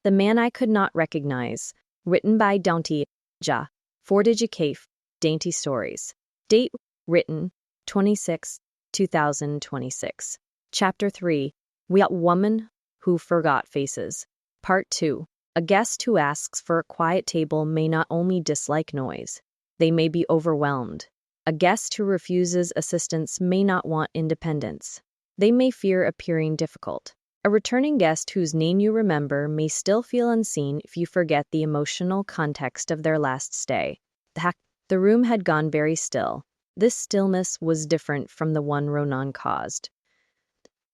The Man I Could Not Recognize, written by Daintyjha, for DigiCafé, DaintyStories. Date, written, 26/2026. Chapter 3, We Are Woman Who Forgot Faces. Part 2. A guest who asks for a quiet table may not only dislike noise, they may be overwhelmed. A guest who refuses assistance may not want independence. They may fear appearing difficult. A returning guest whose name you remember may still feel unseen if you forget the emotional context of their last stay. The room had gone very still. This stillness was different from the one Ronan caused.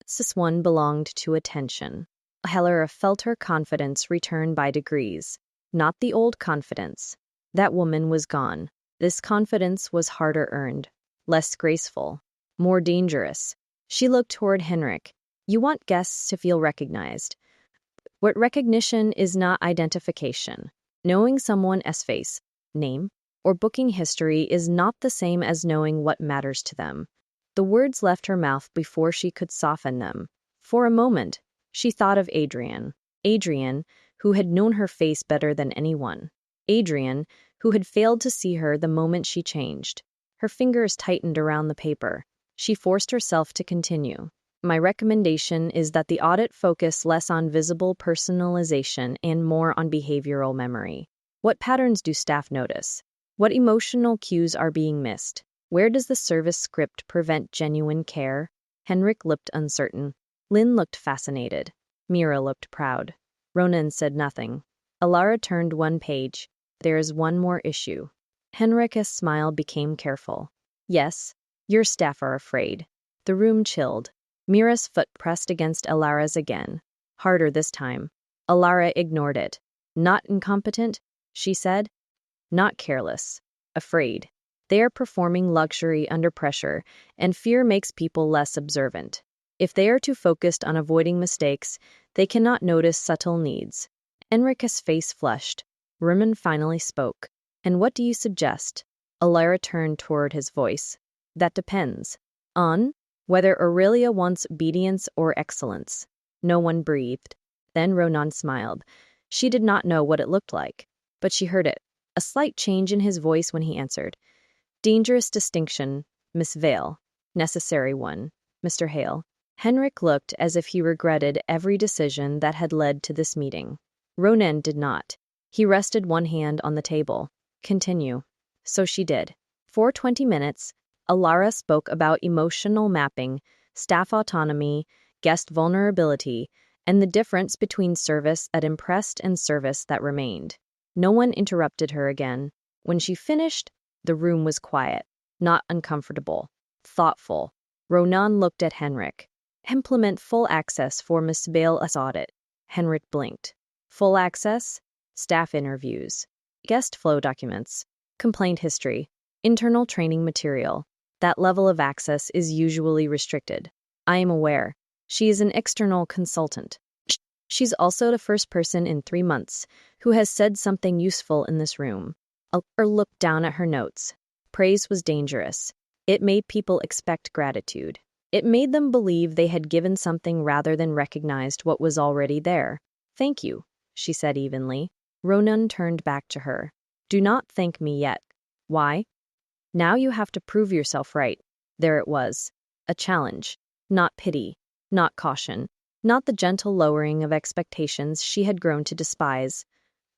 This one belonged to attention. Elara felt her confidence return by degrees, not the old confidence. That woman was gone. This confidence was harder earned, less graceful, more dangerous. She looked toward Henrik. You want guests to feel recognized. What recognition is not identification. Knowing someone's face, name, or booking history is not the same as knowing what matters to them. The words left her mouth before she could soften them. For a moment, she thought of Adrian. Adrian, who had known her face better than anyone. Adrian, who had failed to see her the moment she changed. Her fingers tightened around the paper. She forced herself to continue. My recommendation is that the audit focus less on visible personalization and more on behavioral memory. What patterns do staff notice? What emotional cues are being missed? Where does the service script prevent genuine care? Henrik looked uncertain. Lynn looked fascinated. Mira looked proud. Ronan said nothing. Elara turned one page. There is one more issue. Henrik's smile became careful. Yes, your staff are afraid. The room chilled. Mira's foot pressed against Elara's again. Harder this time. Elara ignored it. Not incompetent, she said. Not careless. Afraid. They are performing luxury under pressure, and fear makes people less observant. If they are too focused on avoiding mistakes, they cannot notice subtle needs. Henrik's face flushed. Ronan finally spoke. And what do you suggest? Elara turned toward his voice. That depends. On whether Aurelia wants obedience or excellence. No one breathed. Then Ronan smiled. She did not know what it looked like, but she heard it. A slight change in his voice when he answered. Dangerous distinction, Miss Vale. Necessary one, Mr. Hale. Henrik looked as if he regretted every decision that had led to this meeting. Ronan did not. He rested one hand on the table. Continue. So she did. For 20 minutes, Elara spoke about emotional mapping, staff autonomy, guest vulnerability, and the difference between service that impressed and service that remained. No one interrupted her again. When she finished, the room was quiet, not uncomfortable, thoughtful. Ronan looked at Henrik. Implement full access for Miss Vale's audit. Henrik blinked. Full access? Staff interviews. Guest flow documents. Complaint history. Internal training material. That level of access is usually restricted. I am aware. She is an external consultant. She's also the first person in 3 months who has said something useful in this room. Elara looked down at her notes. Praise was dangerous. It made people expect gratitude. It made them believe they had given something rather than recognized what was already there. Thank you, she said evenly. Ronan turned back to her. Do not thank me yet. Why? Now you have to prove yourself right. There it was. A challenge. Not pity. Not caution. Not the gentle lowering of expectations she had grown to despise.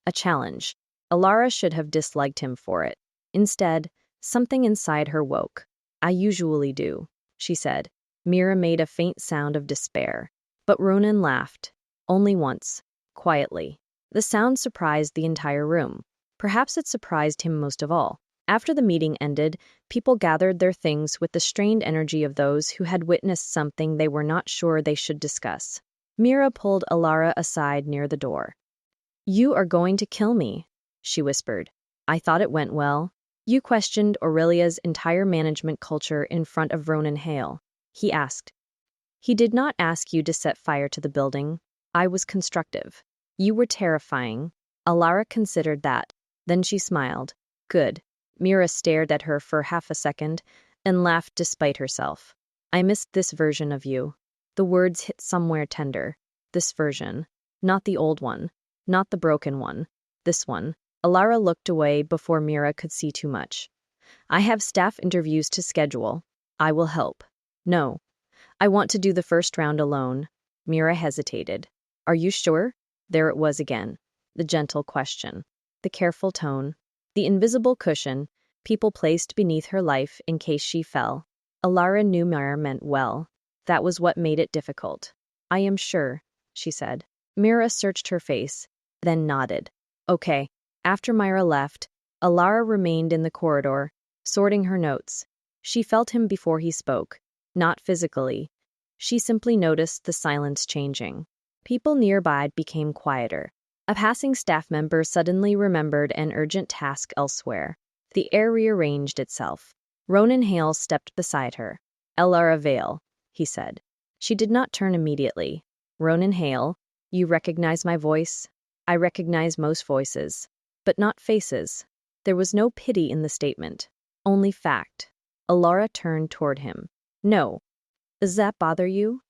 A challenge. Elara should have disliked him for it. Instead, something inside her woke. I usually do, she said. Mira made a faint sound of despair. But Ronan laughed. Only once. Quietly. The sound surprised the entire room. Perhaps it surprised him most of all. After the meeting ended, people gathered their things with the strained energy of those who had witnessed something they were not sure they should discuss. Mira pulled Elara aside near the door. You are going to kill me, she whispered. I thought it went well. You questioned Aurelia's entire management culture in front of Ronan Hale. He asked. He did not ask you to set fire to the building. I was constructive. You were terrifying. Elara considered that. Then she smiled. Good. Mira stared at her for half a second and laughed despite herself. I missed this version of you. The words hit somewhere tender. This version. Not the old one. Not the broken one. This one. Elara looked away before Mira could see too much. I have staff interviews to schedule. I will help. No. I want to do the first round alone. Mira hesitated. Are you sure? There it was again. The gentle question. The careful tone. The invisible cushion. People placed beneath her life in case she fell. Elara knew Mira meant well. That was what made it difficult. I am sure, she said. Mira searched her face, then nodded. Okay. After Myra left, Elara remained in the corridor, sorting her notes. She felt him before he spoke, not physically. She simply noticed the silence changing. People nearby became quieter. A passing staff member suddenly remembered an urgent task elsewhere. The air rearranged itself. Ronan Hale stepped beside her. Elara Vale, he said. She did not turn immediately. Ronan Hale, you recognize my voice? I recognize most voices, but not faces. There was no pity in the statement, only fact. Elara turned toward him. No. Does that bother you?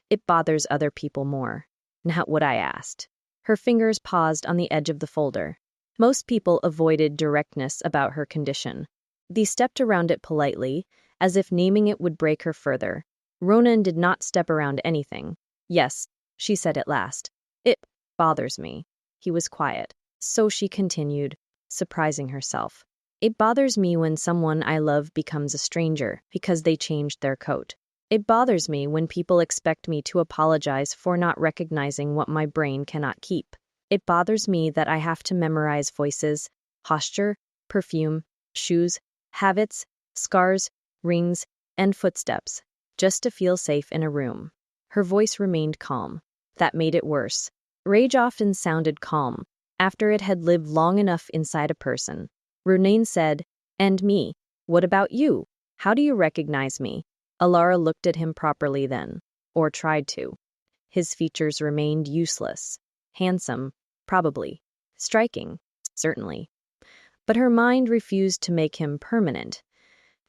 It bothers other people more. Not what I asked. Her fingers paused on the edge of the folder. Most people avoided directness about her condition. They stepped around it politely, as if naming it would break her further. Ronan did not step around anything. Yes, she said at last. It bothers me. He was quiet. So she continued, surprising herself. It bothers me when someone I love becomes a stranger because they changed their coat. It bothers me when people expect me to apologize for not recognizing what my brain cannot keep. It bothers me that I have to memorize voices, posture, perfume, shoes, habits, scars, rings, and footsteps, just to feel safe in a room. Her voice remained calm. That made it worse. Rage often sounded calm, after it had lived long enough inside a person. Ronan said, And me? What about you? How do you recognize me? Elara looked at him properly then, or tried to. His features remained useless. Handsome, probably. Striking, certainly. But her mind refused to make him permanent.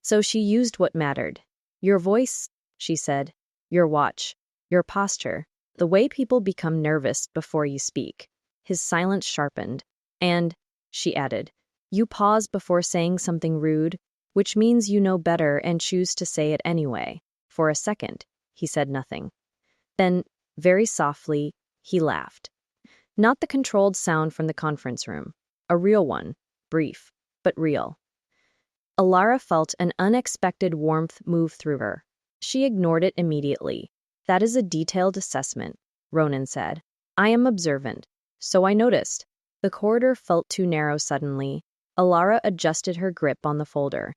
So she used what mattered. Your voice, she said. Your watch. Your posture. The way people become nervous before you speak. His silence sharpened. And, she added, you pause before saying something rude, which means you know better and choose to say it anyway. For a second, he said nothing. Then, very softly, he laughed. Not the controlled sound from the conference room. A real one. Brief, but real. Elara felt an unexpected warmth move through her. She ignored it immediately. That is a detailed assessment, Ronan said. I am observant, so I noticed. The corridor felt too narrow suddenly. Elara adjusted her grip on the folder.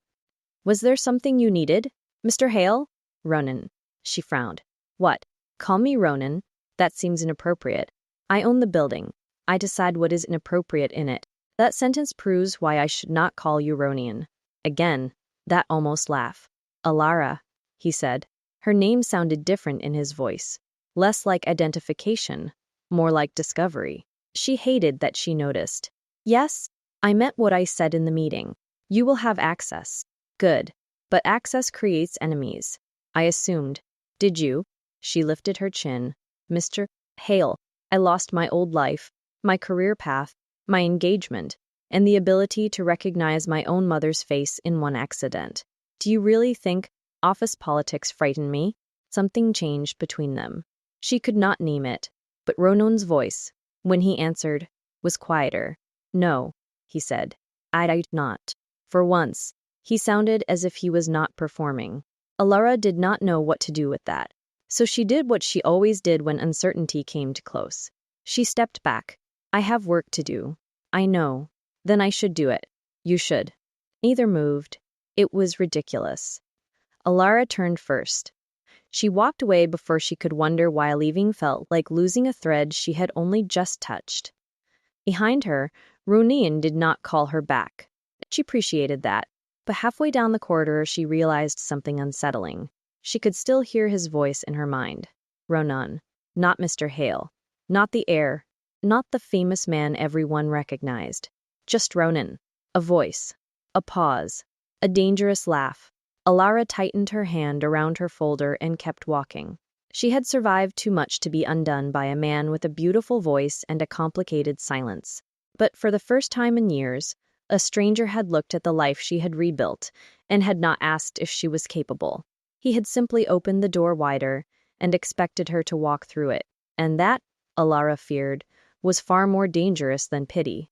Was there something you needed, Mr. Hale? Ronan. She frowned. What? Call me Ronan? That seems inappropriate. I own the building. I decide what is inappropriate in it. That sentence proves why I should not call you Ronan. Again, that almost laugh. Elara, he said. Her name sounded different in his voice. Less like identification, more like discovery. She hated that she noticed. Yes, I meant what I said in the meeting. You will have access. Good. But access creates enemies. I assumed. Did you? She lifted her chin. Mr. Hale, I lost my old life, my career path, my engagement, and the ability to recognize my own mother's face in one accident. Do you really think office politics frighten me? Something changed between them. She could not name it, but Ronan's voice, when he answered, was quieter. No, he said. I not. For once, he sounded as if he was not performing. Elara did not know what to do with that, so she did what she always did when uncertainty came too close. She stepped back. I have work to do. I know. Then I should do it. You should. Neither moved. It was ridiculous. Elara turned first. She walked away before she could wonder why leaving felt like losing a thread she had only just touched. Behind her, Ronan did not call her back. She appreciated that, but halfway down the corridor she realized something unsettling. She could still hear his voice in her mind. Ronan, not Mr. Hale, not the heir, not the famous man everyone recognized. Just Ronan. A voice. A pause. A dangerous laugh. Elara tightened her hand around her folder and kept walking. She had survived too much to be undone by a man with a beautiful voice and a complicated silence. But for the first time in years, a stranger had looked at the life she had rebuilt and had not asked if she was capable. He had simply opened the door wider and expected her to walk through it. And that, Elara feared, was far more dangerous than pity.